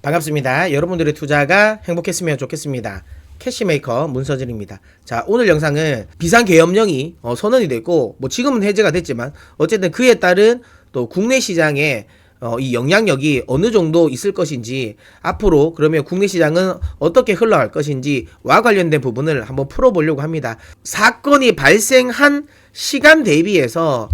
반갑습니다. 여러분들의 투자가 행복했으면 좋겠습니다. 캐시메이커 문서진입니다. 자, 오늘 영상은 비상계엄령이 선언이 됐고, 지금은 해제가 됐지만 어쨌든 그에 따른 또 국내 시장에 이 영향력이 어느 정도 있을 것인지, 앞으로 그러면 국내 시장은 어떻게 흘러갈 것인지와 관련된 부분을 한번 풀어보려고 합니다. 사건이 발생한 시간 대비해서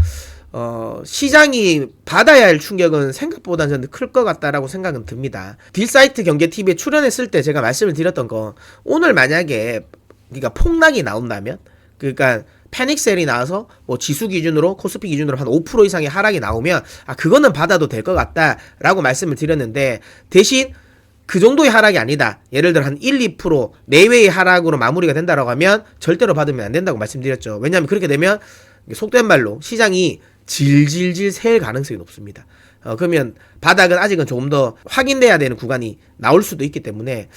시장이 받아야 할 충격은 생각보다 저는 클 것 같다라고 생각은 듭니다. 딜사이트 경제TV에 출연했을 때 제가 말씀을 드렸던 건, 오늘 만약에 그러니까 폭락이 나온다면, 그러니까 패닉셀이 나와서 지수 기준으로, 코스피 기준으로 한 5% 이상의 하락이 나오면 그거는 받아도 될 것 같다라고 말씀을 드렸는데, 대신 그 정도의 하락이 아니다, 예를 들어 한 1, 2% 내외의 하락으로 마무리가 된다라고 하면 절대로 받으면 안 된다고 말씀드렸죠. 왜냐하면 그렇게 되면 속된 말로 시장이 질질질 셀 가능성이 높습니다. 그러면 바닥은 아직은 조금 더 확인돼야 되는 구간이 나올 수도 있기 때문에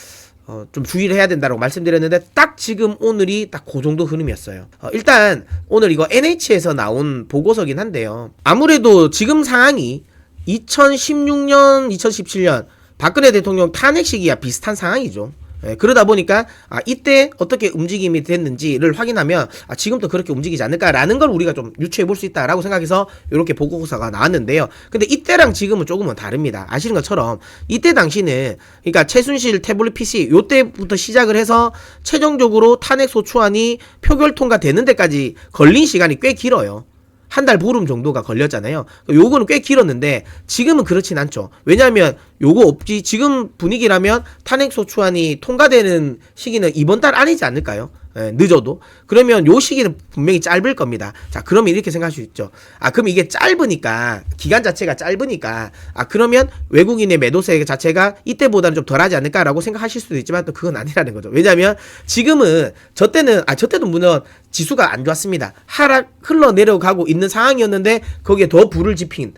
좀 주의를 해야 된다고 말씀드렸는데, 딱 지금 오늘이 딱 그 정도 흐름이었어요. 일단 오늘 이거 NH에서 나온 보고서긴 한데요, 아무래도 지금 상황이 2016년, 2017년 박근혜 대통령 탄핵 시기와 비슷한 상황이죠. 그러다 보니까 이때 어떻게 움직임이 됐는지를 확인하면 지금도 그렇게 움직이지 않을까라는 걸 우리가 좀 유추해 볼 수 있다라고 생각해서 이렇게 보고서가 나왔는데요. 근데 이때랑 지금은 조금은 다릅니다. 아시는 것처럼 이때 당시는, 그러니까 최순실 태블릿 PC 요때부터 시작을 해서 최종적으로 탄핵 소추안이 표결 통과되는 데까지 걸린 시간이 꽤 길어요. 한 달 보름 정도가 걸렸잖아요. 요거는 꽤 길었는데 지금은 그렇진 않죠. 왜냐하면 요거 없지, 지금 분위기라면 탄핵소추안이 통과되는 시기는 이번 달 아니지 않을까요? 늦어도. 그러면 요 시기는 분명히 짧을 겁니다. 자, 그러면 이렇게 생각할 수 있죠. 그럼 이게 짧으니까, 기간 자체가 짧으니까, 그러면 외국인의 매도세 자체가 이때보다는 좀 덜하지 않을까라고 생각하실 수도 있지만, 또 그건 아니라는 거죠. 왜냐하면 지금은, 저때도 물론 지수가 안 좋았습니다. 하락 흘러내려가고 있는 상황이었는데 거기에 더 불을 지핀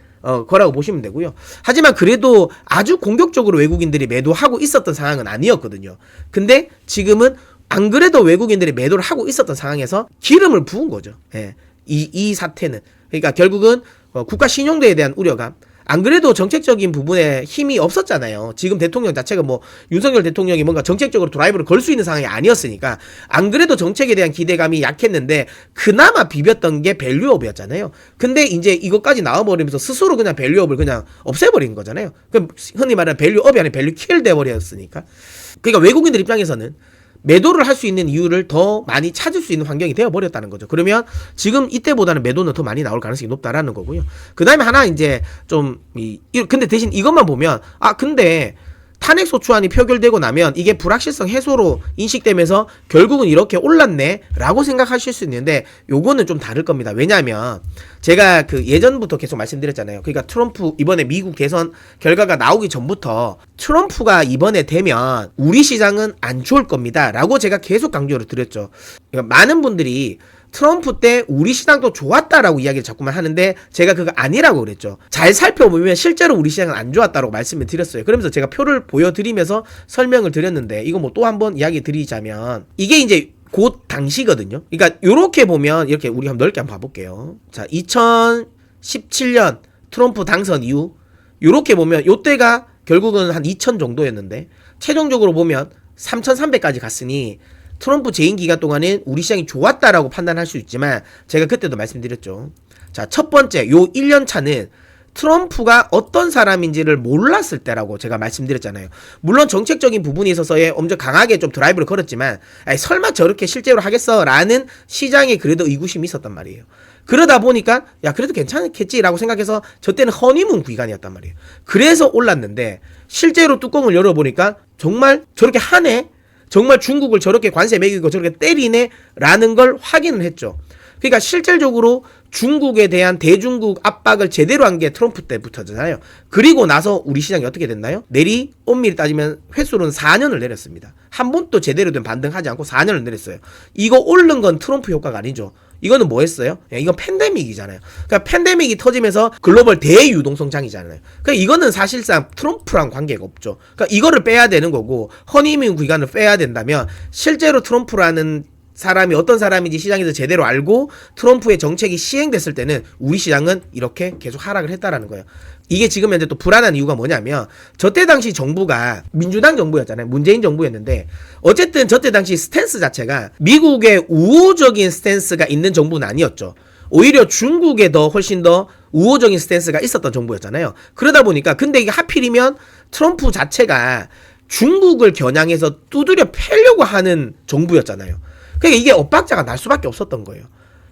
거라고 보시면 되고요. 하지만 그래도 아주 공격적으로 외국인들이 매도하고 있었던 상황은 아니었거든요. 근데 지금은 안 그래도 외국인들이 매도를 하고 있었던 상황에서 기름을 부은 거죠. 이 사태는. 그러니까 결국은 국가 신용도에 대한 우려감, 안 그래도 정책적인 부분에 힘이 없었잖아요. 지금 대통령 자체가 윤석열 대통령이 뭔가 정책적으로 드라이브를 걸 수 있는 상황이 아니었으니까, 안 그래도 정책에 대한 기대감이 약했는데 그나마 비볐던 게 밸류업이었잖아요. 근데 이제 이것까지 나와버리면서 스스로 그냥 밸류업을 그냥 없애버린 거잖아요. 그럼 흔히 말하는 밸류업이 아니라 밸류킬 돼버렸으니까. 그러니까 외국인들 입장에서는 매도를 할 수 있는 이유를 더 많이 찾을 수 있는 환경이 되어버렸다는 거죠. 그러면 지금 이때보다는 매도는 더 많이 나올 가능성이 높다라는 거고요. 그 다음에 하나 이제 근데 대신 이것만 보면, 근데 탄핵소추안이 표결되고 나면 이게 불확실성 해소로 인식되면서 결국은 이렇게 올랐네 라고 생각하실 수 있는데, 요거는 좀 다를 겁니다. 왜냐하면 제가 예전부터 계속 말씀드렸잖아요. 그러니까 트럼프 이번에 미국 대선 결과가 나오기 전부터 트럼프가 이번에 되면 우리 시장은 안 좋을 겁니다 라고 제가 계속 강조를 드렸죠. 그러니까 많은 분들이 트럼프 때 우리 시장도 좋았다라고 이야기를 자꾸만 하는데, 제가 그거 아니라고 그랬죠. 잘 살펴보면 실제로 우리 시장은 안 좋았다고 말씀을 드렸어요. 그러면서 제가 표를 보여드리면서 설명을 드렸는데, 이거 또 한번 이야기 드리자면, 이게 이제 곧 당시거든요. 그러니까 요렇게 보면, 이렇게 우리 한번 넓게 한번 봐볼게요. 자, 2017년 트럼프 당선 이후 요렇게 보면 요때가 결국은 한 2000 정도였는데, 최종적으로 보면 3300까지 갔으니 트럼프 재임 기간 동안은 우리 시장이 좋았다라고 판단할 수 있지만, 제가 그때도 말씀드렸죠. 자, 첫 번째 요 1년 차는 트럼프가 어떤 사람인지를 몰랐을 때라고 제가 말씀드렸잖아요. 물론 정책적인 부분에 있어서의 엄청 강하게 좀 드라이브를 걸었지만, 설마 저렇게 실제로 하겠어 라는 시장에 그래도 의구심이 있었단 말이에요. 그러다 보니까 그래도 괜찮겠지라고 생각해서 저 때는 허니문 기간이었단 말이에요. 그래서 올랐는데, 실제로 뚜껑을 열어보니까 정말 저렇게 하네, 정말 중국을 저렇게 관세 매기고 저렇게 때리네 라는 걸 확인을 했죠. 그러니까 실질적으로 중국에 대한 대중국 압박을 제대로 한 게 트럼프 때부터잖아요. 그리고 나서 우리 시장이 어떻게 됐나요? 엄밀히 따지면 횟수로는 4년을 내렸습니다. 한 번도 제대로 된 반등하지 않고 4년을 내렸어요. 이거 오른 건 트럼프 효과가 아니죠. 이거는 뭐 했어요? 이건 팬데믹이잖아요. 그러니까 팬데믹이 터지면서 글로벌 대유동성장이잖아요. 그러니까 이거는 사실상 트럼프랑 관계가 없죠. 그러니까 이거를 빼야 되는 거고, 허니문 기간을 빼야 된다면 실제로 트럼프라는 사람이 어떤 사람인지 시장에서 제대로 알고 트럼프의 정책이 시행됐을 때는 우리 시장은 이렇게 계속 하락을 했다라는 거예요. 이게 지금 현재 또 불안한 이유가 뭐냐면 저때 당시 정부가 민주당 정부였잖아요. 문재인 정부였는데 어쨌든 저때 당시 스탠스 자체가 미국의 우호적인 스탠스가 있는 정부는 아니었죠. 오히려 중국에 더 훨씬 더 우호적인 스탠스가 있었던 정부였잖아요. 그러다 보니까 근데 이게 하필이면 트럼프 자체가 중국을 겨냥해서 두드려 패려고 하는 정부였잖아요. 그러니까 이게 엇박자가 날 수밖에 없었던 거예요.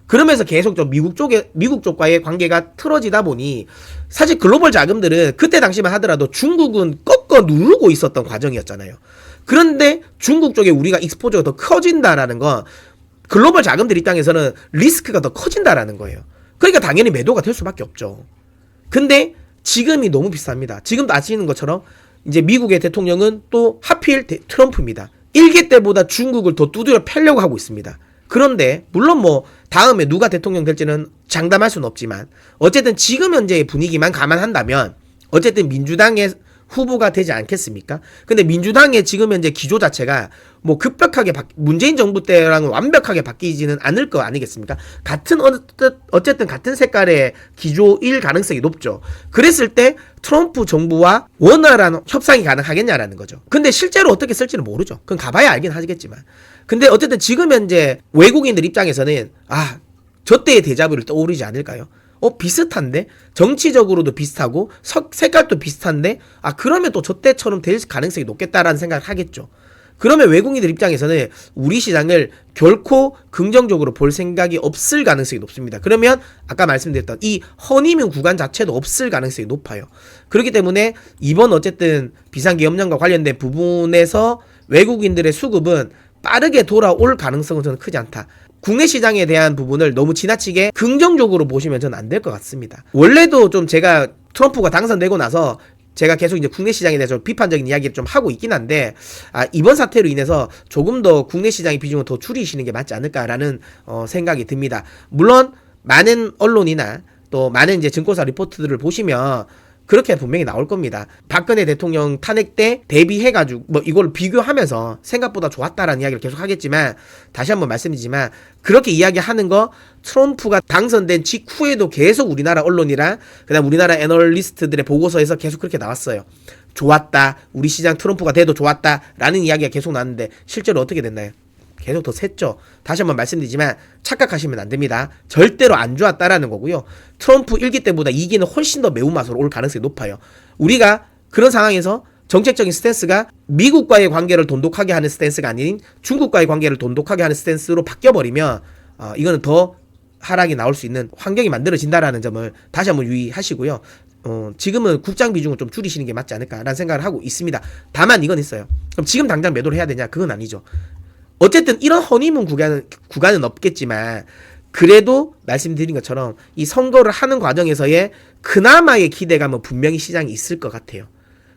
그러면서 계속 좀 미국 쪽과의 관계가 틀어지다 보니 사실 글로벌 자금들은 그때 당시만 하더라도 중국은 꺾어 누르고 있었던 과정이었잖아요. 그런데 중국 쪽에 우리가 익스포저가 더 커진다라는 건 글로벌 자금들 입장에서는 리스크가 더 커진다라는 거예요. 그러니까 당연히 매도가 될 수밖에 없죠. 근데 지금이 너무 비쌉니다. 지금도 아시는 것처럼 이제 미국의 대통령은 또 하필 트럼프입니다. 1기 때보다 중국을 더 두드려 패려고 하고 있습니다. 그런데 물론 뭐 다음에 누가 대통령 될지는 장담할 수는 없지만 어쨌든 지금 현재의 분위기만 감안한다면 어쨌든 민주당의 후보가 되지 않겠습니까? 근데 민주당의 지금 현재 기조 자체가 뭐 급격하게 문재인 정부 때랑은 완벽하게 바뀌지는 않을 거 아니겠습니까? 어쨌든 같은 색깔의 기조일 가능성이 높죠. 그랬을 때 트럼프 정부와 원활한 협상이 가능하겠냐라는 거죠. 근데 실제로 어떻게 쓸지는 모르죠. 그건 가봐야 알긴 하겠지만. 근데 어쨌든 지금 현재 외국인들 입장에서는 저 때의 데자뷰를 떠오르지 않을까요? 비슷한데? 정치적으로도 비슷하고 색깔도 비슷한데 그러면 또 저 때처럼 될 가능성이 높겠다라는 생각을 하겠죠. 그러면 외국인들 입장에서는 우리 시장을 결코 긍정적으로 볼 생각이 없을 가능성이 높습니다. 그러면 아까 말씀드렸던 이 허니문 구간 자체도 없을 가능성이 높아요. 그렇기 때문에 이번 어쨌든 비상계엄령과 관련된 부분에서 외국인들의 수급은 빠르게 돌아올 가능성은 저는 크지 않다. 국내 시장에 대한 부분을 너무 지나치게 긍정적으로 보시면 저는 안 될 것 같습니다. 원래도 좀 제가 트럼프가 당선되고 나서 제가 계속 이제 국내 시장에 대해서 비판적인 이야기를 좀 하고 있긴 한데 이번 사태로 인해서 조금 더 국내 시장의 비중을 더 줄이시는 게 맞지 않을까라는 생각이 듭니다. 물론 많은 언론이나 또 많은 이제 증권사 리포트들을 보시면 그렇게 분명히 나올 겁니다. 박근혜 대통령 탄핵 때 대비해가지고 뭐 이걸 비교하면서 생각보다 좋았다라는 이야기를 계속 하겠지만 다시 한번 말씀드리지만 그렇게 이야기하는 거 트럼프가 당선된 직후에도 계속 우리나라 언론이랑 그다음 우리나라 애널리스트들의 보고서에서 계속 그렇게 나왔어요. 좋았다. 우리 시장 트럼프가 돼도 좋았다라는 이야기가 계속 나왔는데 실제로 어떻게 됐나요? 계속 더 샜죠. 다시 한번 말씀드리지만 착각하시면 안 됩니다. 절대로 안 좋았다라는 거고요. 트럼프 1기 때보다 2기는 훨씬 더 매운맛으로 올 가능성이 높아요. 우리가 그런 상황에서 정책적인 스탠스가 미국과의 관계를 돈독하게 하는 스탠스가 아닌 중국과의 관계를 돈독하게 하는 스탠스로 바뀌어버리면 이거는 더 하락이 나올 수 있는 환경이 만들어진다라는 점을 다시 한번 유의하시고요. 지금은 국장 비중을 좀 줄이시는 게 맞지 않을까라는 생각을 하고 있습니다. 다만 이건 있어요. 그럼 지금 당장 매도를 해야 되냐? 그건 아니죠. 어쨌든 이런 허니문 구간은 없겠지만 그래도 말씀드린 것처럼 이 선거를 하는 과정에서의 그나마의 기대감은 분명히 시장에 있을 것 같아요.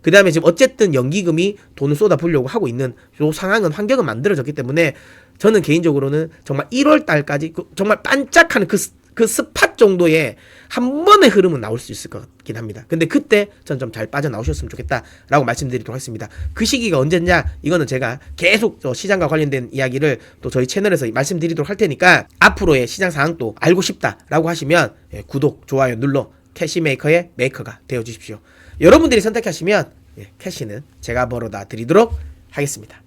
그 다음에 지금 어쨌든 연기금이 돈을 쏟아부으려고 하고 있는 요 상황은 환경은 만들어졌기 때문에 저는 개인적으로는 정말 1월 달까지 정말 반짝하는 그 스팟 정도의 한 번의 흐름은 나올 수 있을 것 같긴 합니다. 근데 그때 전 좀 잘 빠져나오셨으면 좋겠다라고 말씀드리도록 하겠습니다. 그 시기가 언제냐? 이거는 제가 계속 시장과 관련된 이야기를 또 저희 채널에서 말씀드리도록 할 테니까 앞으로의 시장 상황도 알고 싶다라고 하시면 구독, 좋아요 눌러 캐시메이커의 메이커가 되어주십시오. 여러분들이 선택하시면 캐시는 제가 벌어다 드리도록 하겠습니다.